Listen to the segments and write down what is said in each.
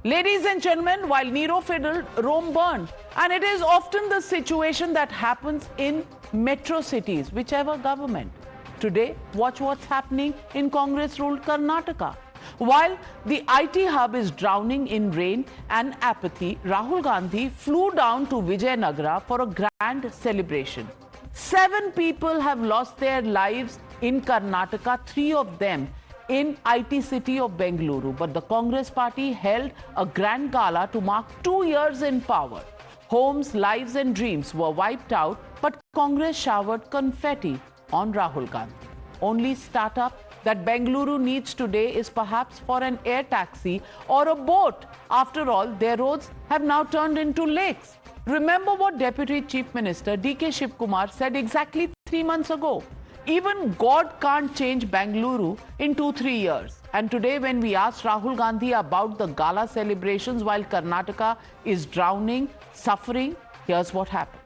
Ladies and gentlemen, while Nero fiddled, Rome burned. And it is often the situation that happens in metro cities, whichever government. Today, watch what's happening in Congress-ruled Karnataka. While the IT hub is drowning in rain and apathy, Rahul Gandhi flew down to Vijayanagara for a grand celebration. 7 people have lost their lives in Karnataka, 3 of them in IT city of Bengaluru. But the Congress party held a grand gala to mark 2 years in power. Homes, lives and dreams were wiped out, but Congress showered confetti on Rahul Gandhi. Only startup that Bengaluru needs today is perhaps for an air taxi or a boat. After all, their roads have now turned into lakes. Remember what Deputy Chief Minister D.K. Shivakumar said exactly 3 months ago. Even God can't change Bengaluru in 2-3 years. And today when we asked Rahul Gandhi about the gala celebrations while Karnataka is drowning, suffering, here's what happened.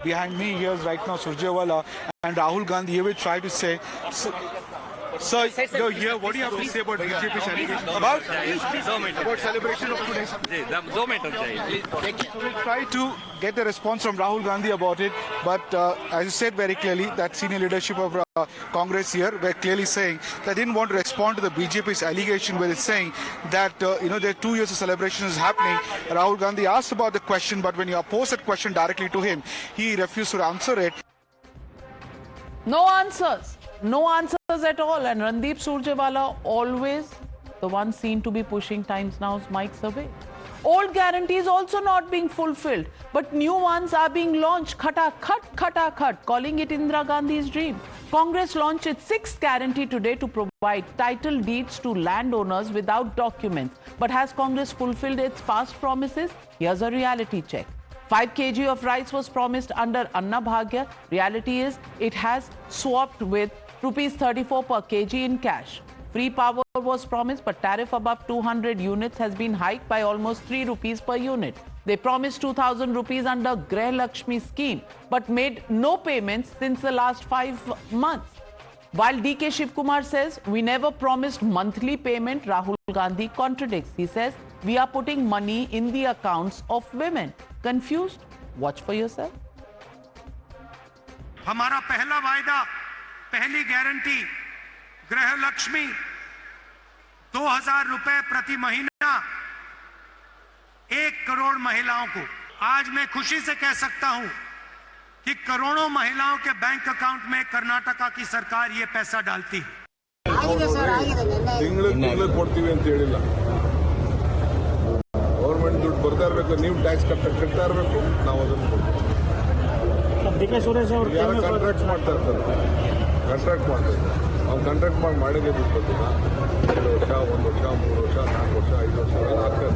Behind me here is right now Surjewala and Rahul Gandhi. He will try to say, sir, you're here. What do you have to say about BJP's allegation? About celebration of today? So we'll try to get a response from Rahul Gandhi about it. But as you said very clearly, that senior leadership of Congress here were clearly saying they didn't want to respond to the BJP's allegation where it's saying that, there are 2 years of celebration is happening. Rahul Gandhi asked about the question, but when you posed that question directly to him, he refused to answer it. No answers. No answers at all. And Randeep Surjewala, always the one seen to be pushing Times Now's mics away. Old guarantees also not being fulfilled, but new ones are being launched. Khata-Khat, Khata-Khat, calling it Indira Gandhi's dream. Congress launched its 6th guarantee today to provide title deeds to landowners without documents. But has Congress fulfilled its past promises? Here's a reality check. 5 kg of rice was promised under Anna Bhagya. Reality is it has swapped with rupees 34 per kg in cash. Free power was promised, but tariff above 200 units has been hiked by almost 3 rupees per unit. They promised 2,000 rupees under Gruha Lakshmi scheme, but made no payments since the last 5 months. While D.K. Shivakumar says, we never promised monthly payment, Rahul Gandhi contradicts. He says, we are putting money in the accounts of women. Confused? Watch for yourself. हमारा पहला वायदा, पहली guarantee, गृह लक्ष्मी 2,000 रुपए प्रति महीना 1 करोड़ महिलाओं को। आज मैं खुशी से कह सकता हूं कि करोड़ों महिलाओं के बैंक अकाउंट में कर्नाटका की सरकार ये पैसा डालती है। ತಿಂಗಳು ಕೊಡ್ತೀವಿ ಅಂತ ಹೇಳಿಲ್ಲ ಗವರ್ಮೆಂಟ್ ದುಡ್ಡು ಬರ್ತಾ ಇರಬೇಕು ನೀವು ಟ್ಯಾಕ್ಸ್ ಕಟ್ತಾ ಇರಬೇಕು ನಾವು ಅದನ್ನು ಕೊಡ್ತೀವಿ ಯಾರು ಕಾಂಟ್ರಾಕ್ಟ್ ಮಾಡ್ತಾ ಇರ್ತಾರೆ ಕಾಂಟ್ರಾಕ್ಟ್ ಮಾಡ್ತಾರೆ ಅವ್ನು ಕಾಂಟ್ರಾಕ್ಟ್ ಮಾಡಿದ್ರೆ ದುಡ್ಡು ಬರ್ತಿಲ್ಲ 2 ವರ್ಷ 1 ವರ್ಷ 3 ವರ್ಷ 4 ವರ್ಷ 5 ವರ್ಷ ಎಲ್ಲ ಆಗ್ತದೆ.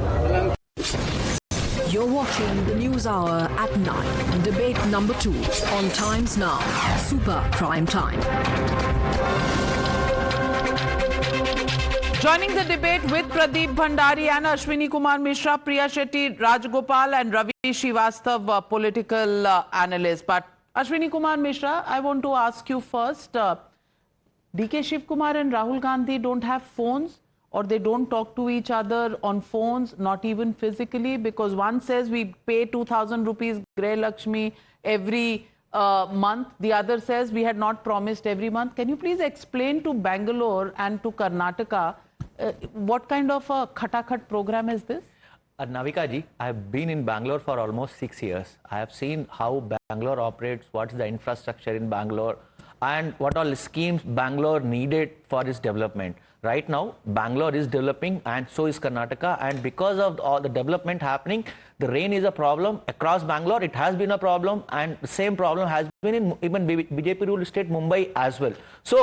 You're watching the News Hour at 9, debate number 2 on Times Now, Super Prime Time. Joining the debate with Pradeep Bhandari and Ashwini Kumar Mishra, Priya Shetty, Rajgopal and Ravi Srivastav, political analyst. But Ashwini Kumar Mishra, I want to ask you first, D.K. Shivakumar and Rahul Gandhi don't have phones, or they don't talk to each other on phones, not even physically, because one says we pay 2,000 rupees Gruha Lakshmi every month. The other says we had not promised every month. Can you please explain to Bangalore and to Karnataka what kind of a Khata-Khat program is this? Navika ji, I have been in Bangalore for almost 6 years. I have seen how Bangalore operates, what's the infrastructure in Bangalore, and what all schemes Bangalore needed for its development. Right now, Bangalore is developing and so is Karnataka, and because of all the development happening, the rain is a problem. Across Bangalore, it has been a problem, and the same problem has been in even BJP ruled state Mumbai as well. So,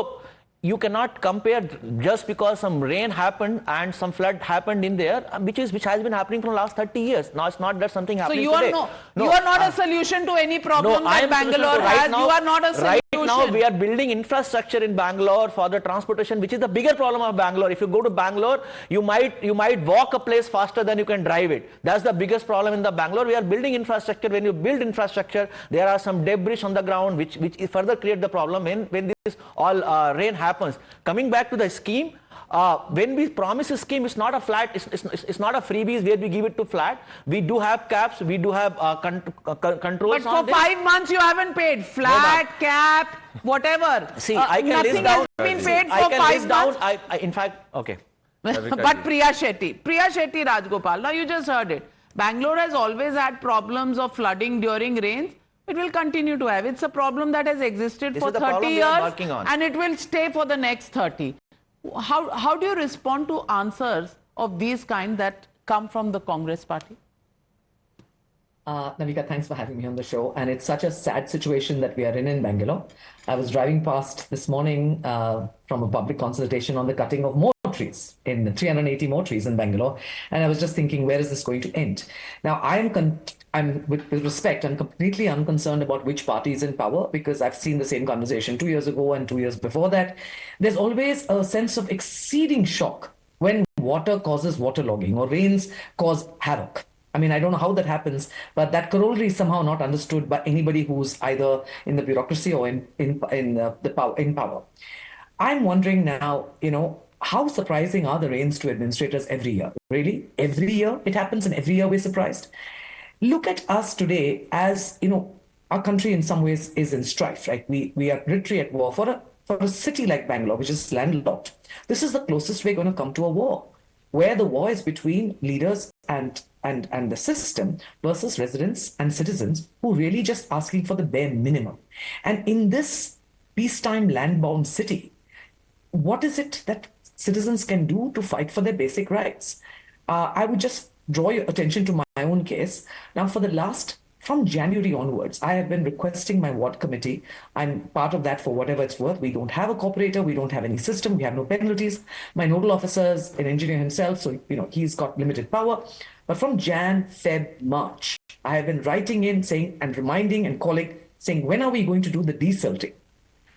you cannot compare just because some rain happened and some flood happened in there, which has been happening for the last 30 years. Now it's not that something happening today. So you are not a solution to any problem that Bangalore has. You are not a solution. Right now we are building infrastructure in Bangalore for the transportation, which is the bigger problem of Bangalore. If you go to Bangalore, you might walk a place faster than you can drive it. That's the biggest problem in the Bangalore. We are building infrastructure. When you build infrastructure, there are some debris on the ground which further create the problem when this all rain happens. Coming back to the scheme, when we promise a scheme, it's not a flat, it's not a freebies where we give it to flat. We do have caps, we do have controls. But for 5 months you haven't paid. Flat, cap, whatever. See, I can list nothing down. has been paid I for can 5 list down. months. In fact, okay. But Priya Shetty, Rajgopal, now you just heard it. Bangalore has always had problems of flooding during rains. It will continue to have. It's a problem that has existed This for is the 30 problem we are years working on. and it will stay for the next 30. How do you respond to answers of these kind that come from the Congress party? Navika, thanks for having me on the show. And it's such a sad situation that we are in Bangalore. I was driving past this morning from a public consultation on the cutting of more trees, in 380 more trees in Bangalore. And I was just thinking, where is this going to end? Now, I'm with respect, I'm completely unconcerned about which party is in power, because I've seen the same conversation 2 years ago and 2 years before that. There's always a sense of exceeding shock when water causes waterlogging or rains cause havoc. I mean, I don't know how that happens, but that corollary is somehow not understood by anybody who's either in the bureaucracy or in power. I'm wondering now, how surprising are the rains to administrators every year? Really? Every year it happens and every year we're surprised? Look at us today as, our country in some ways is in strife, right? We are literally at war. For a city like Bangalore, which is landlocked, this is the closest we're going to come to a war, where the war is between leaders and the system versus residents and citizens who really just asking for the bare minimum. And in this peacetime land-bound city, what is it that citizens can do to fight for their basic rights? I would just draw your attention to my own case. Now, from January onwards, I have been requesting my ward committee. I'm part of that for whatever it's worth. We don't have a cooperator. We don't have any system. We have no penalties. My nodal officer is an engineer himself, so, he's got limited power. But from Jan, Feb, March, I have been writing in saying and reminding and calling, saying, when are we going to do the desilting?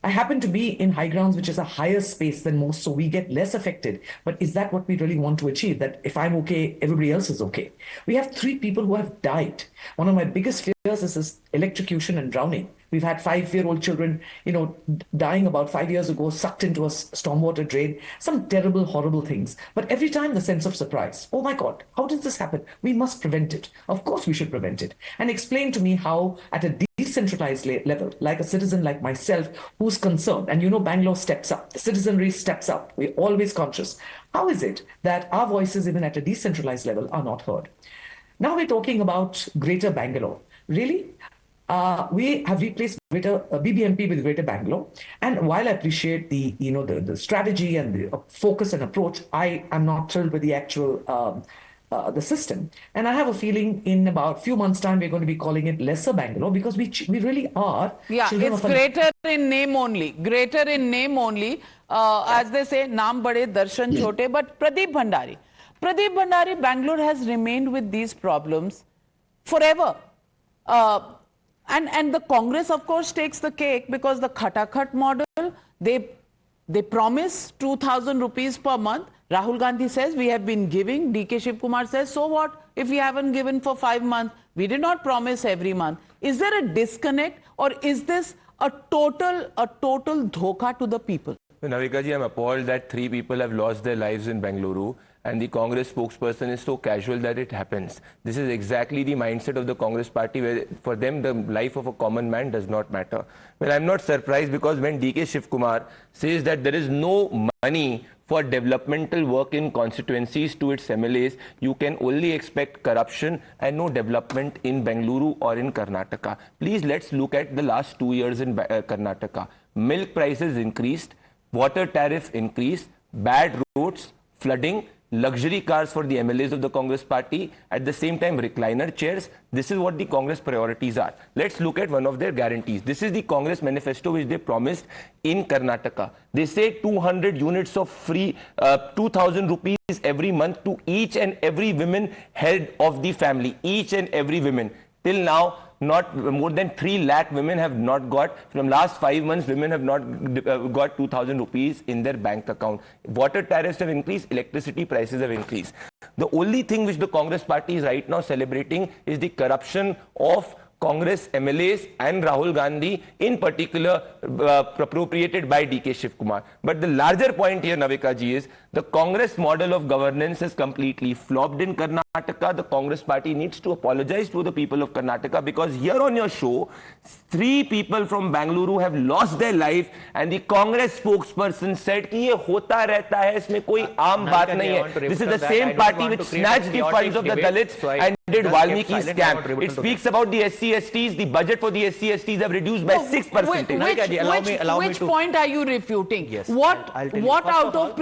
I happen to be in high grounds, which is a higher space than most, so we get less affected. But is that what we really want to achieve? That if I'm okay, everybody else is okay? We have 3 people who have died. One of my biggest fears is this electrocution and drowning. We've had 5-year-old children, dying about 5 years ago, sucked into a stormwater drain, some terrible, horrible things. But every time the sense of surprise, oh my God, how did this happen? We must prevent it. Of course we should prevent it. And explain to me how at a decentralized level, like a citizen like myself who's concerned, and Bangalore steps up, the citizenry steps up, we're always conscious. How is it that our voices, even at a decentralized level, are not heard? Now we're talking about Greater Bangalore. Really? We have replaced BBMP with Greater Bangalore. And while I appreciate the strategy and the focus and approach, I am not thrilled with the actual the system. And I have a feeling in about few months' time, we're going to be calling it Lesser Bangalore, because we really are. Yeah, it's greater in name only. Greater in name only. As they say, naam bade, darshan chote. But Pradeep Bhandari, Bangalore has remained with these problems forever. And the Congress, of course, takes the cake, because the Khata-Khat model, they promise 2,000 rupees per month. Rahul Gandhi says we have been giving. DK Shivakumar says, so what if we haven't given for 5 months? We did not promise every month. Is there a disconnect, or is this a total dhoka to the people? Navika ji, I'm appalled that 3 people have lost their lives in Bengaluru, and the Congress spokesperson is so casual that it happens. This is exactly the mindset of the Congress party, where for them the life of a common man does not matter. Well, I'm not surprised, because when DK Shivakumar says that there is no money for developmental work in constituencies to its MLAs, you can only expect corruption and no development in Bengaluru or in Karnataka. Please, let's look at the last 2 years in Karnataka. Milk prices increased, water tariff increased, bad roads, flooding, luxury cars for the MLAs of the Congress party, at the same time recliner chairs. This is what the Congress priorities are. Let's look at one of their guarantees. This is the Congress manifesto which they promised in Karnataka. They say 200 units of free, 2,000 rupees every month to each and every woman head of the family, each and every woman. Till now, not more than 3 lakh women have not got, from last 5 months, women have not got 2,000 rupees in their bank account. Water tariffs have increased, electricity prices have increased. The only thing which the Congress party is right now celebrating is the corruption of Congress MLAs and Rahul Gandhi in particular appropriated by DK Shivakumar. But the larger point here, Navika ji, is the Congress model of governance has completely flopped in Karnataka. The Congress party needs to apologize to the people of Karnataka, because here on your show, 3 people from Bengaluru have lost their life, and the Congress spokesperson said कि ये होता रहता है, इसमें कोई आम बात नहीं है. This is the same party which snatched the funds of the Dalits and did Valmiki scam. It speaks about the SC/STs. The budget for the SC/STs have reduced by 6%. Which point are you refuting? Yes, What I'll tell you. what First out of of all-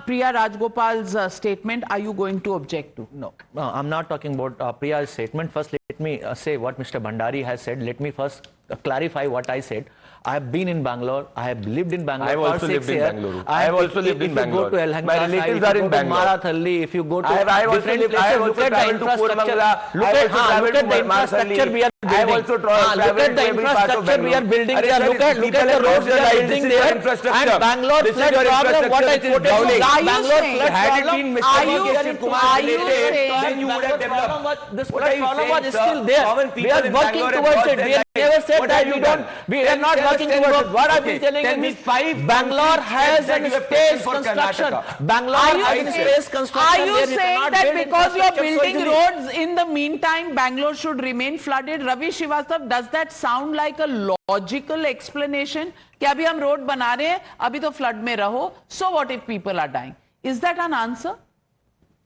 Priya Rajgopal's statement are you going to object to? No, I'm not talking about Priya's statement. First, let me say what Mr. Bhandari has said. Let me first clarify what I said. I have been in Bangalore. I have lived in Bangalore. I have for also 6 lived in years. Bangalore. I have also lived in Bangalore. If you go to Elhanka, My relatives are in Bangalore. Marathalli, if you go to I have also different lived- I places, have look also at the traveled to infrastructure. Koramangala. Look I have at also traveled the to infrastructure we are I have building. also Look at traveled the to every part of infrastructure we are Bangalore. building Arey there. sir, Look at people the have roads lost we their are lives. building This is your there. infrastructure. And Bangalore This is flood your problem, what I infrastructure which is quoted you. drowning. Are you Bangalore saying- flood Had it problem. been Are Mr. you- DK Shivakumar are you related, saying- then you would have developed. This What are you problem saying, was sir? still there. Common We people are in working Bangalore have towards lost it. their We lives. never said What that have we you don't. done? We are not working Tell us towards. What I've been okay, telling tell you me is 5 Bangalore concrete has steps that an you have space taken for construction. Karnataka. Bangalore has Are an you space construction. Are you where you saying cannot that build because you're infrastructure so building easily? roads in the meantime, Bangalore should remain flooded? Ravi Srivastava, does that sound like a logical explanation? कि अभी हम road बना रहे हैं, अभी तो flood में रहो. So what if people are dying? Is that an answer?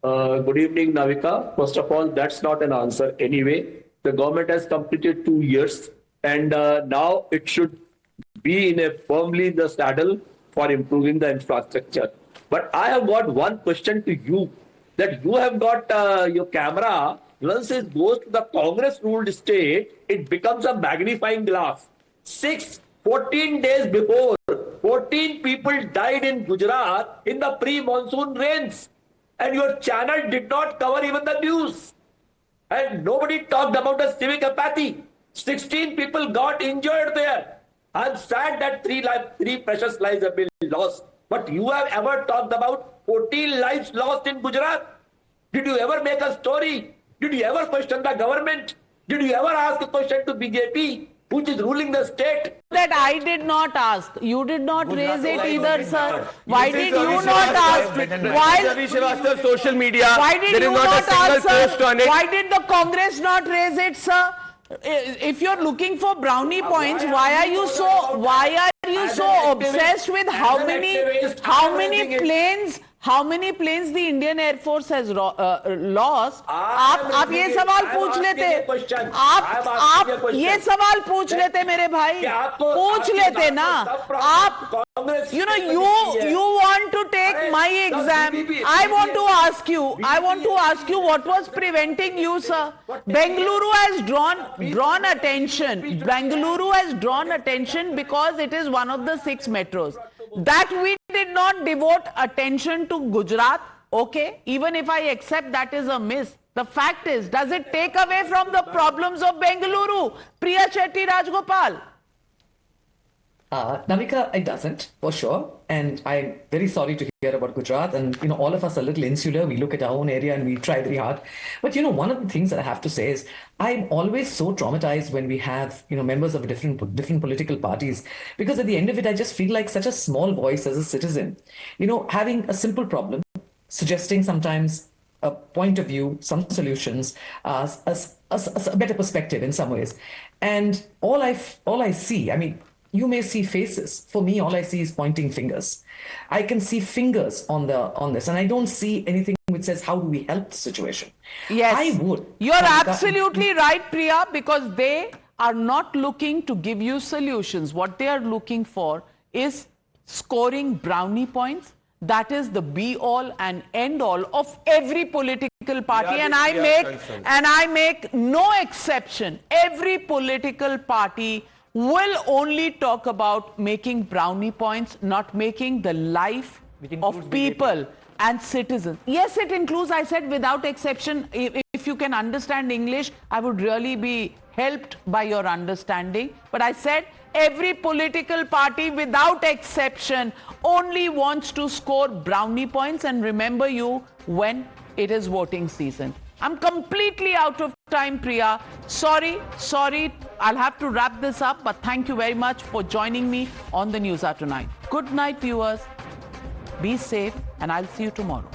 Good evening, Navika. First of all, that's not an answer anyway. The government has completed 2 years, and now it should be firmly in the saddle for improving the infrastructure. But I have got one question to you, that you have got your camera, once it goes to the Congress-ruled state, it becomes a magnifying glass. 14 days before, 14 people died in Gujarat in the pre-monsoon rains. And your channel did not cover even the news. And nobody talked about the civic apathy. 16 people got injured there. I'm sad that three precious lives have been lost. But you have ever talked about 14 lives lost in Gujarat? Did you ever make a story? Did you ever question the government? Did you ever ask a question to BJP, which is ruling the state? That I did not ask. You did not raise it either, sir. Why This is did you Ravi not ask? Srivastava. Why? Ravi Srivastava social media. Why did There is you not not a single ask, post sir? on it. Why did the Congress not raise it, sir? If you're looking for brownie points, why are you so obsessed with how many planes the Indian Air Force has lost? आप ये सवाल पूछ लेते, आप ये सवाल पूछ लेते मेरे भाई, पूछ लेते ना आप. You know, you want to take my exam. I want to ask you what was preventing you, sir. Bengaluru has drawn attention. Bengaluru has drawn attention because it is one of the 6 metros. That we did not devote attention to Gujarat. Okay, even if I accept that is a miss. The fact is, does it take away from the problems of Bengaluru? Priya Chetty Rajgopal. Navika, it doesn't, for sure. And I'm very sorry to hear about Gujarat. And, all of us are a little insular. We look at our own area and we try very hard. But, one of the things that I have to say is I'm always so traumatized when we have, members of different political parties. Because at the end of it, I just feel like such a small voice as a citizen. Having a simple problem, suggesting sometimes a point of view, some solutions, a better perspective in some ways. And all I see, you may see faces. For me, all I see is pointing fingers. I can see fingers on this, and I don't see anything which says how do we help the situation. Yes, I would. You're absolutely right, Priya, because they are not looking to give you solutions. What they are looking for is scoring brownie points. That is the be-all and end-all of every political party, and I make no exception. Every political party will only talk about making brownie points, not making the life of people and citizens. Yes, it includes, I said, without exception. If you can understand English, I would really be helped by your understanding. But I said every political party without exception only wants to score brownie points and remember you when it is voting season. I'm completely out of time, Priya. Sorry. I'll have to wrap this up, but thank you very much for joining me on the NewsHour tonight. Good night, viewers. Be safe, and I'll see you tomorrow.